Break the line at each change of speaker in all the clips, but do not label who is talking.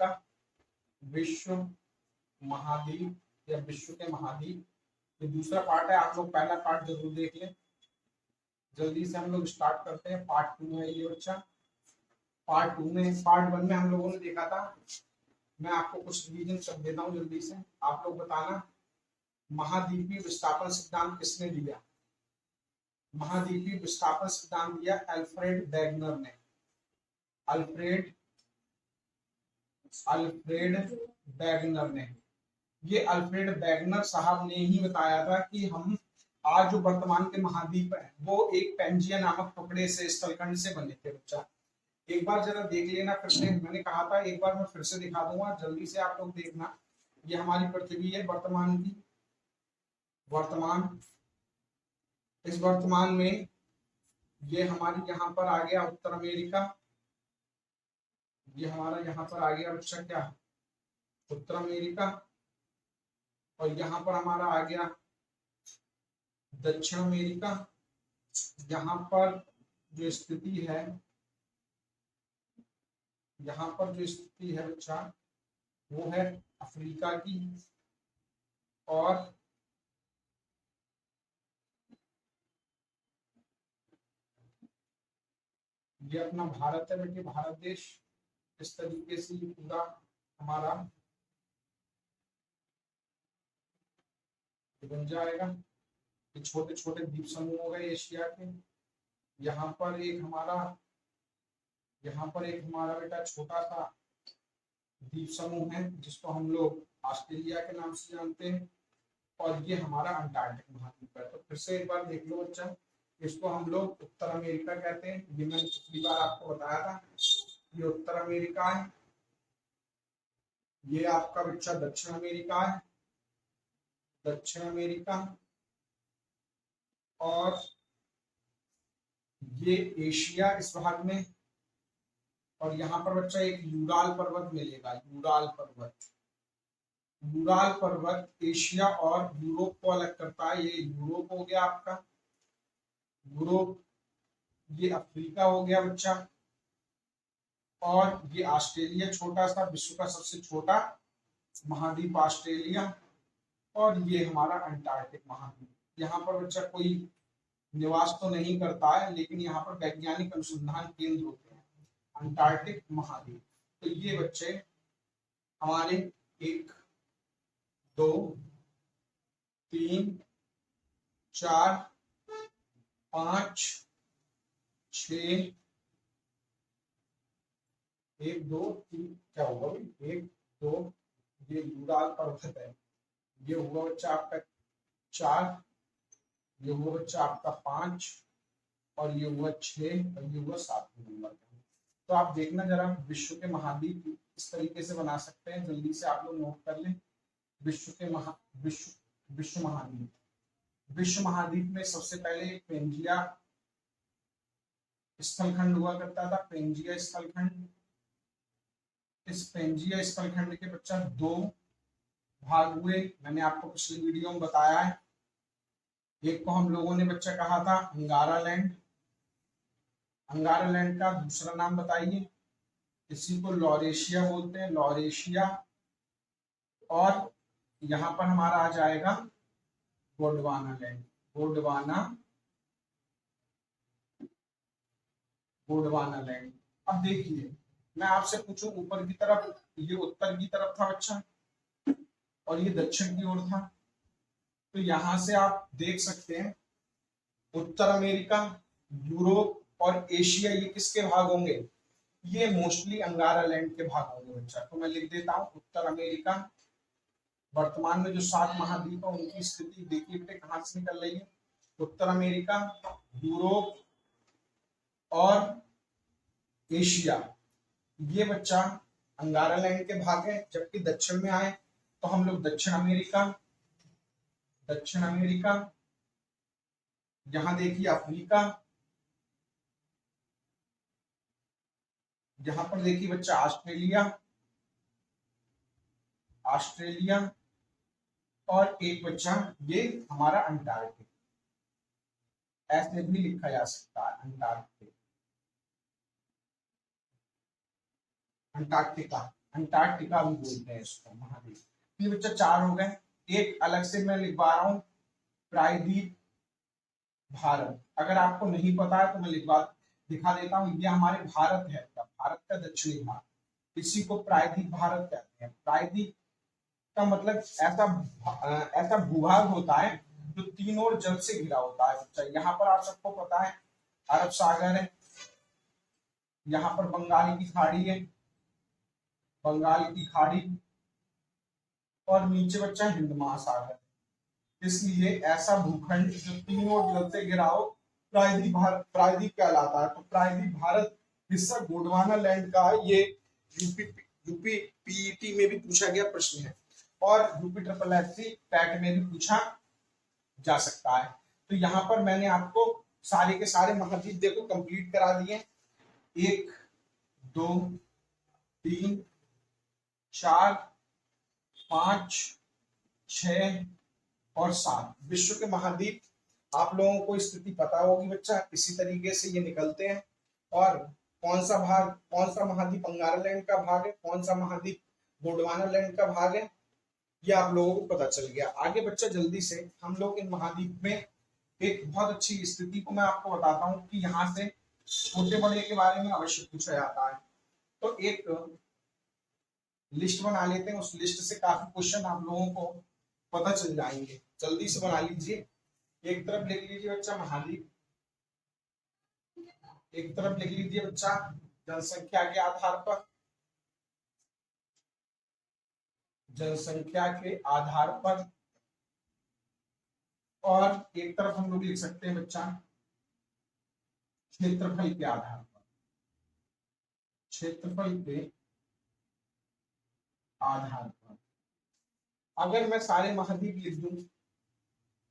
Africa, विश्व महाद्वीप या विश्व के महाद्वीप। ये दूसरा पार्ट है, आप लोग पहला पार्ट जरूर देख लें। जल्दी से हम लोग स्टार्ट करते हैं। पार्ट 2 है ये बच्चा। पार्ट 2 में, पार्ट 1 में हम लोगों ने देखा था। मैं आपको कुछ रिवीजन सब देता हूँ जल्दी से, आप लोग बताना। महाद्वीपीय विस्थापन सिद्धांत किसने दिया? महाद्वीपीय विस्थापन सिद्धांत दिया अल्फ्रेड वेगनर ने। अल्फ्रेड वेगनर ने। ये अल्फ्रेड वेगनर साहब ने ही बताया था कि हम आज जो वर्तमान के महाद्वीप है वो एक पेंजिया नामक टुकड़े से, स्थलखंड से बने थे बच्चा। एक बार जरा देख लेना फिर से, मैंने कहा था एक बार मैं फिर से दिखा दूंगा, जल्दी से आप लोग देखना। ये हमारी पृथ्वी है वर्तमान की, वर्तमान। इस वर्तमान में ये हमारी यहाँ पर आ गया उत्तर अमेरिका, ये हमारा यहाँ पर आ गया बच्चा क्या, उत्तर अमेरिका। और यहाँ पर हमारा आ गया दक्षिण अमेरिका। यहाँ पर जो स्थिति है, यहाँ पर जो स्थिति है बच्चा वो है अफ्रीका की। और ये अपना भारत है बेटे, भारत देश। इस तरीके से ये पूरा हमारा बन जाएगा। ये छोटे छोटे द्वीप समूह हो गए एशिया के। यहाँ पर एक हमारा बेटा छोटा सा द्वीप समूह है जिसको हम लोग ऑस्ट्रेलिया के नाम से जानते हैं। और ये हमारा अंटार्कटिक महाद्वीप है। तो फिर से एक बार देख लो बच्चा, इसको हम लोग उत्तर अमेरिका कहते हैं। ये मैंने पिछली बार आपको बताया था, ये उत्तर अमेरिका है। ये आपका बच्चा दक्षिण अमेरिका है, दक्षिण अमेरिका। और ये एशिया इस भाग में। और यहाँ पर बच्चा एक यूराल पर्वत मिलेगा, यूराल पर्वत। यूराल पर्वत एशिया और यूरोप को अलग करता है। ये यूरोप हो गया आपका, यूरोप। ये अफ्रीका हो गया बच्चा। और ये ऑस्ट्रेलिया छोटा सा, विश्व का सबसे छोटा महाद्वीप ऑस्ट्रेलिया। और ये हमारा अंटार्कटिक महाद्वीप। यहाँ पर बच्चा कोई निवास तो नहीं करता है, लेकिन यहाँ पर वैज्ञानिक अनुसंधान केंद्र होते हैं। अंटार्कटिक महाद्वीप। तो ये बच्चे हमारे 1 2 3 4 5 6 1 2 3 क्या होगा भाई, 1 2, ये यूराल पर्वत है। ये हुआ बच्चा आपका 4, ये हुआ बच्चा आपका 5, और ये हुआ 6, और ये हुआ 7 नंबर। तो आप देखना जरा, विश्व के महाद्वीप इस तरीके से बना सकते हैं। जल्दी से आप लोग नोट कर लें। विश्व महाद्वीप में सबसे पहले पेंजिया स्थलखंड हुआ करता था, पेंजिया स्थलखंड। इस पेंजिया स्थलखंड के बच्चा 2 भाग हुए। मैंने आपको पिछली वीडियो में बताया है। एक को हम लोगों ने बच्चा कहा था अंगारा लैंड। अंगारा लैंड का दूसरा नाम बताइए। इसी को लॉरेशिया बोलते हैं, लॉरेशिया। और यहाँ पर हमारा आ जाएगा गोंडवाना लैंड, गोंडवाना लैंड। अब देखिए, मैं आपसे पूछूं, ऊपर की तरफ ये उत्तर की तरफ था बच्चा, और ये दक्षिण की ओर था। तो यहां से आप देख सकते हैं उत्तर अमेरिका, यूरोप और एशिया, ये किसके भाग होंगे? ये मोस्टली अंगारा लैंड के भाग होंगे बच्चा। तो मैं लिख देता हूं उत्तर अमेरिका। वर्तमान में जो 7 महाद्वीप है उनकी स्थिति देखिए बेटे कहां से निकल रही है। उत्तर अमेरिका, यूरोप और एशिया, ये बच्चा अंगारा लैंड के भाग है। जबकि दक्षिण में आए तो हम लोग दक्षिण अमेरिका, यहां देखिए अफ्रीका, यहां पर देखिए बच्चा ऑस्ट्रेलिया, और एक बच्चा ये हमारा अंटार्कटिक। ऐसे भी लिखा जा सकता है अंटार्कटिका। अंटार्कटिका भी बोलते हैं इसको, महाद्वीप। ये बच्चा 4 हो गए। एक अलग से मैं लिखवा रहा हूँ, प्रायद्वीप भारत। अगर आपको नहीं पता है तो मैं दिखा देता हूँ। ये हमारे भारत है, भारत का दक्षिणी भाग, इसी को प्रायद्वीप भारत कहते हैं। प्रायद्वीप का मतलब ऐसा भूभाग होता है जो 3 ओर जल से घिरा होता है बच्चा। यहाँ पर आप सबको पता है अरब सागर है, यहाँ पर बंगाल की खाड़ी है, बंगाल की खाड़ी, और नीचे बच्चा हिंद महासागर। इसलिए ऐसा भूखंड जो 3 ओर जल से घिरा हो प्रायद्वीप कहलाता है। तो प्रायद्वीप भारत हिस्सा गोंडवाना लैंड का है। ये यूपी पीईटी में भी पूछा गया प्रश्न है, और यूपी ट्रिपल एससी पैट में भी पूछा जा सकता है। तो यहाँ पर मैंने आपको सारे के सारे महाद्वीप देखो कंप्लीट करा दिए। 1 2 3 4 5 6 और 7 विश्व के महाद्वीप आप लोगों को स्थिति पता होगी बच्चा, इसी तरीके से ये निकलते हैं। और कौन सा महाद्वीप अंगारा लैंड का भाग है, कौन सा महाद्वीप गोंडवाना लैंड का भाग है, ये आप लोगों को पता चल गया। आगे बच्चा जल्दी से हम लोग इन महाद्वीप में एक बहुत अच्छी स्थिति को मैं आपको बताता हूँ कि यहाँ से छोटे बड़े के बारे में अवश्य पूछा जाता है। तो एक लिस्ट बना लेते हैं, उस लिस्ट से काफी क्वेश्चन आप लोगों को पता चल जाएंगे। जल्दी से बना लीजिए। एक तरफ लिख लीजिए बच्चा महाद्वीप, एक तरफ लिख लीजिए बच्चा जनसंख्या के आधार पर, जनसंख्या के आधार पर, और एक तरफ हम लोग लिख सकते हैं बच्चा क्षेत्रफल के आधार पर, क्षेत्रफल के आधार पर। अगर मैं सारे महाद्वीप लिख दूं,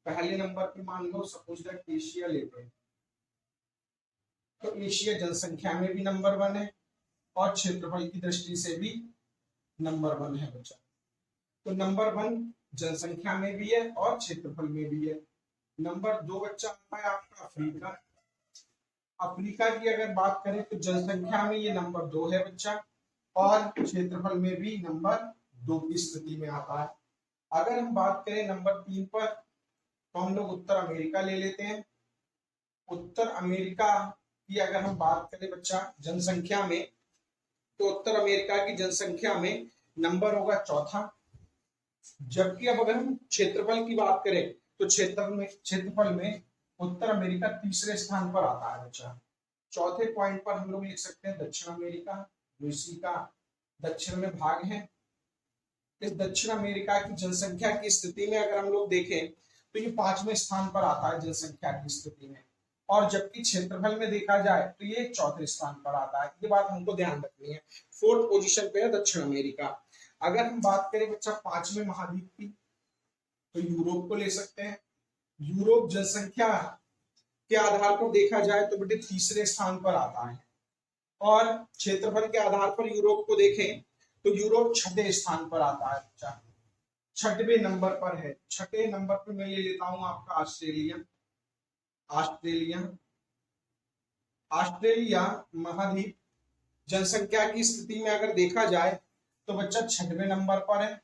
पहले नंबर पे मान लो सपोज दैट एशिया लेते हैं, तो एशिया जनसंख्या में भी नंबर 1 है और क्षेत्रफल की दृष्टि से भी नंबर 1 है बच्चा। तो नंबर 1 जनसंख्या में भी है और क्षेत्रफल में भी है। नंबर 2 बच्चा आता है आपका अफ्रीका। अफ्रीका की अगर बात करें तो जनसंख्या में ये नंबर 2 है बच्चा, और क्षेत्रफल में भी नंबर 2 की स्थिति में आता है। अगर हम बात करें नंबर 3 पर, तो हम लोग उत्तर अमेरिका ले लेते हैं। उत्तर अमेरिका की अगर हम बात करें बच्चा जनसंख्या में, तो उत्तर अमेरिका की जनसंख्या में नंबर होगा 4था। जबकि अब अगर हम क्षेत्रफल की बात करें तो क्षेत्रफल में उत्तर अमेरिका तीसरे स्थान पर आता है बच्चा। चौथे पॉइंट पर हम लोग लिख सकते हैं दक्षिण अमेरिका, जो इसी का दक्षिण में भाग है। इस दक्षिण अमेरिका की जनसंख्या की स्थिति में अगर हम लोग देखें तो ये 5वें स्थान पर आता है जनसंख्या की स्थिति में, और जबकि क्षेत्रफल में देखा जाए तो ये 4थे स्थान पर आता है। ये बात हमको ध्यान रखनी है। 4th पोजीशन पे है दक्षिण अमेरिका। अगर हम बात करें बच्चा 5वें महाद्वीप की, तो यूरोप को ले सकते हैं। यूरोप जनसंख्या के आधार पर देखा जाए तो बेटे तीसरे स्थान पर आता है, और क्षेत्रफल के आधार पर यूरोप को देखें तो यूरोप 6ठे स्थान पर आता है बच्चा, 6ठे नंबर पर है। 6ठे नंबर पर मैं ले लेता हूं आपका ऑस्ट्रेलिया। ऑस्ट्रेलिया ऑस्ट्रेलिया महाद्वीप जनसंख्या की स्थिति में अगर देखा जाए तो बच्चा 6वें नंबर पर है,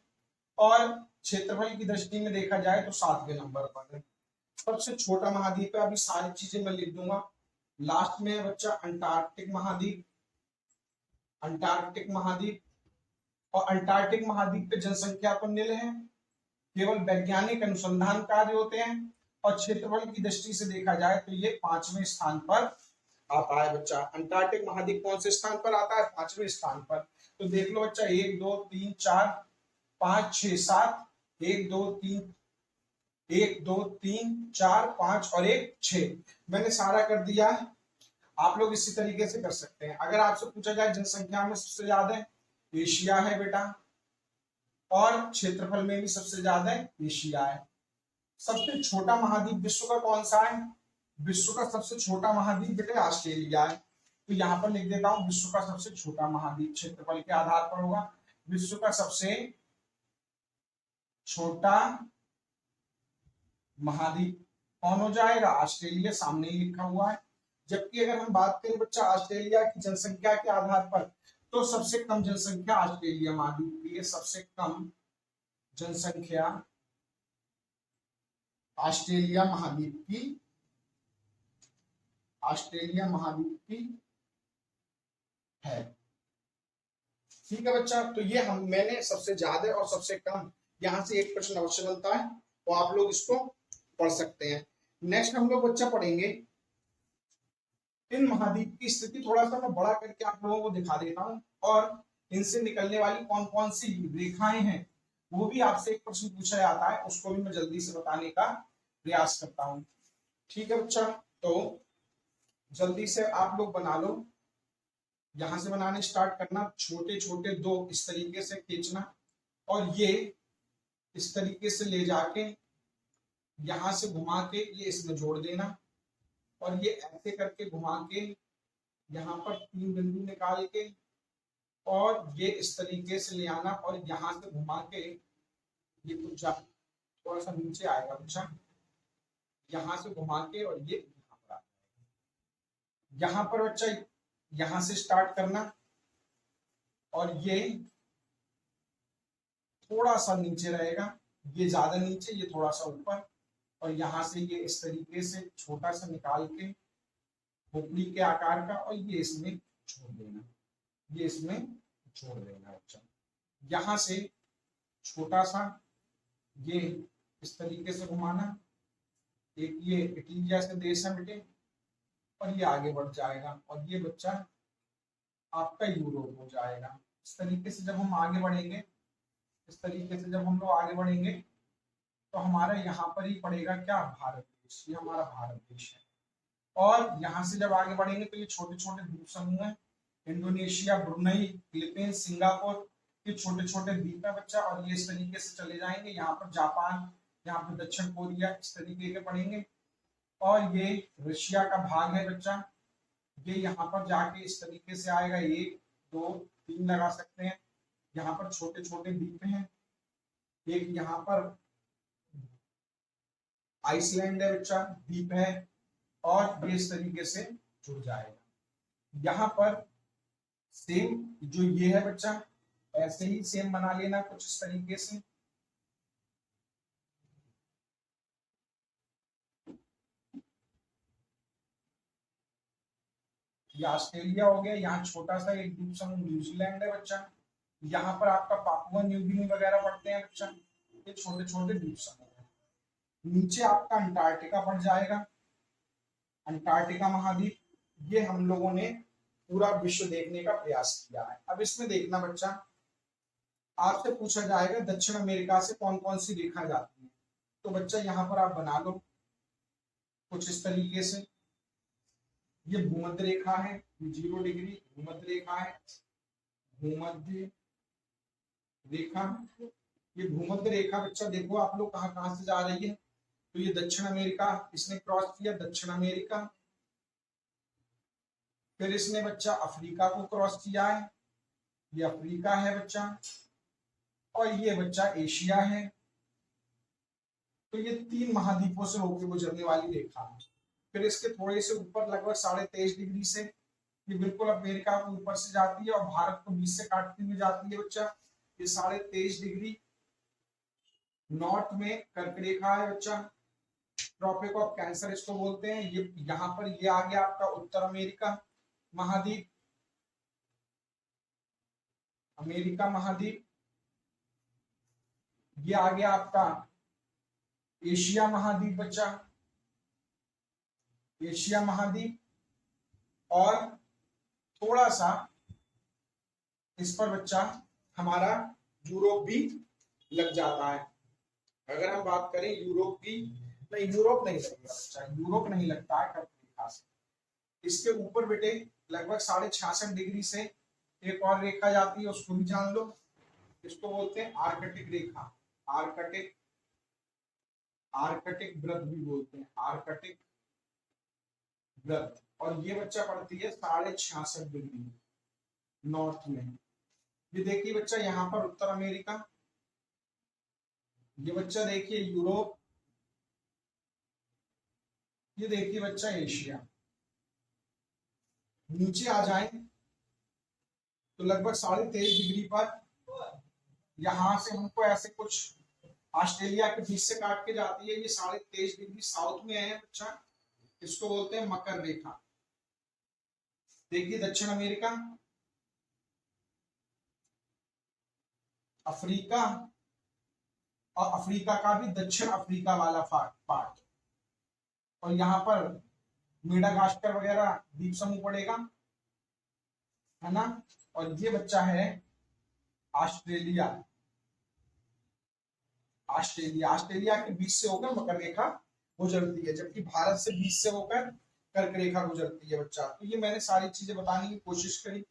और क्षेत्रफल की दृष्टि में देखा जाए तो 7वें नंबर पर है। सबसे छोटा महाद्वीप है। अभी सारी चीजें मैं लिख दूंगा। लास्ट में है बच्चा अंटार्कटिक महाद्वीप। अंटार्कटिक महाद्वीप, और अंटार्कटिक महाद्वीप पे जनसंख्या तो निल है, केवल वैज्ञानिक अनुसंधान कार्य होते हैं, और क्षेत्रफल की दृष्टि से देखा जाए तो ये 5वें स्थान पर आता है बच्चा। अंटार्कटिक महाद्वीप कौन से स्थान पर आता है? 5वें स्थान पर। तो देख लो बच्चा 1 2 3 4 5 6 7, 1 2 3 4 5 और 1 6, मैंने सारा कर दिया है। आप लोग इसी तरीके से कर सकते हैं। अगर आपसे पूछा जाए जनसंख्या में सबसे ज्यादा एशिया है बेटा, और क्षेत्रफल में भी सबसे ज्यादा एशिया है। सबसे छोटा महाद्वीप विश्व का कौन सा है? विश्व का सबसे छोटा महाद्वीप बेटा ऑस्ट्रेलिया है। तो यहाँ पर लिख देता हूं विश्व का सबसे छोटा महाद्वीप क्षेत्रफल के आधार पर होगा। विश्व का सबसे छोटा महाद्वीप कौन हो जाएगा? ऑस्ट्रेलिया, सामने ही लिखा हुआ है। जबकि अगर हम बात करें बच्चा ऑस्ट्रेलिया की जनसंख्या के आधार पर, तो सबसे कम जनसंख्या ऑस्ट्रेलिया महाद्वीप की है, सबसे कम जनसंख्या ऑस्ट्रेलिया महाद्वीप की, ऑस्ट्रेलिया महाद्वीप की है। ठीक है बच्चा, तो ये मैंने सबसे ज्यादा और सबसे कम, यहां से एक प्रश्न अवश्य बनता है, तो आप लोग इसको पढ़ सकते हैं। नेक्स्ट हम लोग बच्चा पढ़ेंगे इन महाद्वीप की स्थिति, थोड़ा सा मैं बड़ा करके आप लोगों को दिखा देता हूं, और इनसे निकलने वाली कौन कौन सी रेखाएं हैं वो भी आपसे एक प्रश्न पूछा जाता है, उसको भी मैं जल्दी से बताने का प्रयास करता हूं। ठीक है बच्चा, तो जल्दी से आप लोग बना लो, यहां से बनाने स्टार्ट करना, छोटे छोटे दो इस तरीके से खींचना, और ये इस तरीके से ले जाके यहां से घुमा के ये इसमें जोड़ देना, और ये ऐसे करके घुमा के यहाँ पर 3 बिंदु निकाल के, और ये इस तरीके से ले आना, और यहां से घुमा के ये कुछ थोड़ा सा नीचे आएगा बच्चा, यहां से घुमा के, और ये यहाँ पर यहाँ पर बच्चा यहां से स्टार्ट करना, और ये थोड़ा सा नीचे रहेगा, ये ज्यादा नीचे, ये थोड़ा सा ऊपर, और यहां से ये इस तरीके से छोटा सा निकाल के खोपड़ी के आकार का, और ये इसमें छोड़ देना, ये इसमें छोड़ देना बच्चा। यहां से छोटा सा ये इस तरीके से घुमाना, एक ये इटली जैसे देश है बेटे, और ये आगे बढ़ जाएगा, और ये बच्चा आपका यूरोप हो जाएगा। इस तरीके से जब हम आगे बढ़ेंगे, इस तरीके से जब हम लोग आगे बढ़ेंगे, तो हमारा यहाँ पर ही पड़ेगा क्या, भारत देश, ये हमारा भारत देश है। और यहाँ से जब आगे बढ़ेंगे तो ये छोटे छोटे द्वीप समूह है, इंडोनेशिया, ब्रुनई, फिलीपींस, सिंगापुर, ये छोटे छोटे द्वीप है बच्चा, और ये इस तरीके से चले जाएंगे, यहाँ पर जापान, यहाँ पर दक्षिण कोरिया, इस तरीके के पढ़ेंगे। और ये रशिया का भाग है बच्चा, ये यहाँ पर जाके इस तरीके से आएगा, 1 2 3 लगा सकते हैं, यहाँ पर छोटे छोटे द्वीप हैं, एक यहाँ पर आइसलैंड है बच्चा, द्वीप है, और ये इस तरीके से जुड़ जाएगा। यहाँ पर सेम जो ये है बच्चा, ऐसे ही सेम बना लेना कुछ इस तरीके से, ये ऑस्ट्रेलिया हो गया, यहाँ छोटा सा एक द्वीप समूह न्यूजीलैंड है बच्चा, यहाँ पर आपका पापुआ न्यू गिनी वगैरह पढ़ते हैं बच्चा, ये छोटे छोटे द्वीप समूह है। नीचे आपका अंटार्कटिका पड़ जाएगा, अंटार्कटिका महाद्वीप, ये हम लोगों ने पूरा विश्व देखने का प्रयास किया है। अब इसमें देखना बच्चा, आपसे पूछा जाएगा दक्षिण अमेरिका से कौन कौन सी रेखा जाती है, तो बच्चा यहाँ पर आप बना लो कुछ इस तरीके से, ये भूमध्य रेखा है, 0 डिग्री भूमध्य रेखा है, भूमध्य रेखा, ये भूमध्य रेखा बच्चा देखो आप लोग कहाँ कहाँ से जा रही है, तो ये दक्षिण अमेरिका इसने क्रॉस किया, दक्षिण अमेरिका, फिर इसने बच्चा अफ्रीका को क्रॉस किया है, ये अफ्रीका है बच्चा, और ये बच्चा एशिया है। तो ये 3 महाद्वीपों से होकर गुजरने वाली रेखा है। फिर इसके थोड़े से ऊपर लगभग 23.5 डिग्री से ये बिल्कुल अमेरिका को ऊपर से जाती है, और भारत को बीच से काटती हुई जाती है बच्चा, ये 23.5 डिग्री नॉर्थ में कर्क रेखा है बच्चा, ट्रॉपिक ऑफ कैंसर इसको बोलते हैं। ये यहाँ पर ये आ गया आपका उत्तर अमेरिका महाद्वीप, अमेरिका महाद्वीप, ये आ गया आपका एशिया महाद्वीप बच्चा, एशिया महाद्वीप, और थोड़ा सा इस पर बच्चा हमारा यूरोप भी लग जाता है। अगर हम बात करें यूरोप की, नहीं यूरोप नहीं लगेगा बच्चा, यूरोप नहीं लगता है कर्क रेखा से। इसके ऊपर बेटे लगभग 66.5 डिग्री से एक और रेखा जाती है, उसको भी जान लो, इसको बोलते हैं आर्कटिक रेखा, आर्कटिक, आर्कटिक व्रत भी बोलते हैं, आर्कटिक व्रत, और ये बच्चा पड़ती है 66.5 डिग्री नॉर्थ में। ये देखिए बच्चा यहाँ पर उत्तर अमेरिका, ये बच्चा देखिए यूरोप, ये देखिए बच्चा एशिया। नीचे आ जाए तो लगभग 23.5 डिग्री पर यहां से हमको ऐसे कुछ ऑस्ट्रेलिया के बीच से काट के जाती है। ये 23.5 डिग्री साउथ में है बच्चा, इसको बोलते हैं मकर रेखा। देखिए दक्षिण अमेरिका, अफ्रीका, और अफ्रीका का भी दक्षिण अफ्रीका वाला पार्ट, और यहाँ पर मेडागास्कर वगैरह द्वीप समूह पड़ेगा, है ना। और ये बच्चा है ऑस्ट्रेलिया। ऑस्ट्रेलिया, ऑस्ट्रेलिया के बीच से होकर मकर रेखा गुजरती है, जबकि भारत से बीच से होकर कर्क रेखा गुजरती है बच्चा। तो ये मैंने सारी चीजें बताने की कोशिश करी।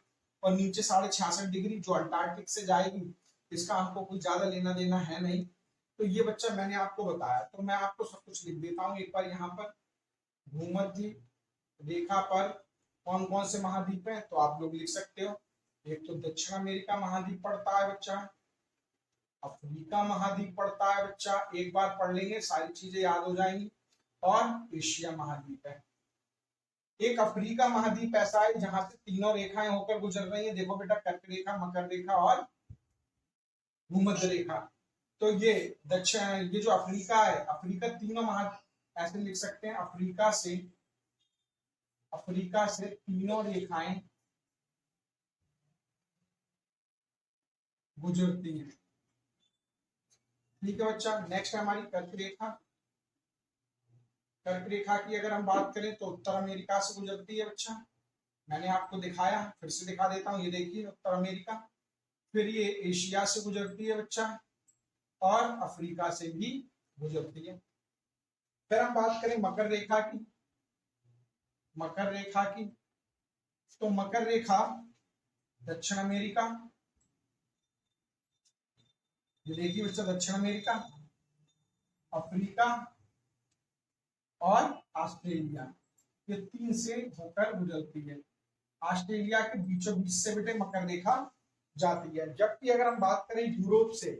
और नीचे 66.5 डिग्री जो अंटार्कटिक से जाएगी, इसका हमको कोई ज्यादा लेना देना है नहीं। तो ये बच्चा मैंने आपको बताया, तो मैं आपको सब कुछ लिख देता हूँ एक बार। यहाँ पर भूमध्य रेखा पर कौन कौन से महाद्वीप हैं, तो आप लोग लिख सकते हो। एक तो दक्षिण अमेरिका महाद्वीप पड़ता है बच्चा, अफ्रीका महाद्वीप पड़ता है बच्चा, एक बार पढ़ लेंगे सारी चीजें याद हो जाएंगी, और एशिया महाद्वीप है। एक अफ्रीका महाद्वीप ऐसा है जहां से तीनों रेखाएं होकर गुजर रही हैं। देखो बेटा, कर्क रेखा, मकर रेखा और भूमध्य रेखा। तो ये दक्षिण, ये जो अफ्रीका है, अफ्रीका तीनों ऐसे लिख सकते हैं, अफ्रीका से तीनों रेखाएं गुजरती हैं। ठीक है बच्चा। नेक्स्ट है हमारी कर्क रेखा। कर्क रेखा की अगर हम बात करें तो उत्तर अमेरिका से गुजरती है बच्चा। मैंने आपको दिखाया, फिर से दिखा देता हूँ। ये देखिए उत्तर अमेरिका, फिर ये एशिया से गुजरती है बच्चा, और अफ्रीका से भी गुजरती है। फिर हम बात करें मकर रेखा की। मकर रेखा की, तो मकर रेखा दक्षिण अमेरिका, ये देखिए बच्चा, दक्षिण अमेरिका, अफ्रीका और ऑस्ट्रेलिया, ये तीन से होकर गुजरती है। ऑस्ट्रेलिया के बीचों बीच से बेटे मकर रेखा जाती है। जबकि अगर हम बात करें यूरोप से,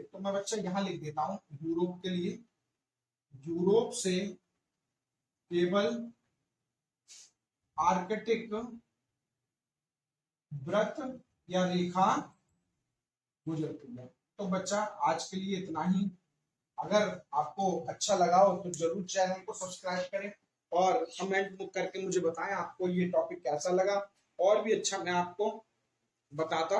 तो मैं बच्चा यहां लिख देता हूं यूरोप के लिए। यूरोप से केवल आर्कटिक व्रत या रेखा गुजरती है। तो बच्चा आज के लिए इतना ही। अगर आपको अच्छा लगा हो तो जरूर चैनल को सब्सक्राइब करें, और कमेंट करके मुझे बताएं आपको ये टॉपिक कैसा लगा, और भी अच्छा मैं आपको बताता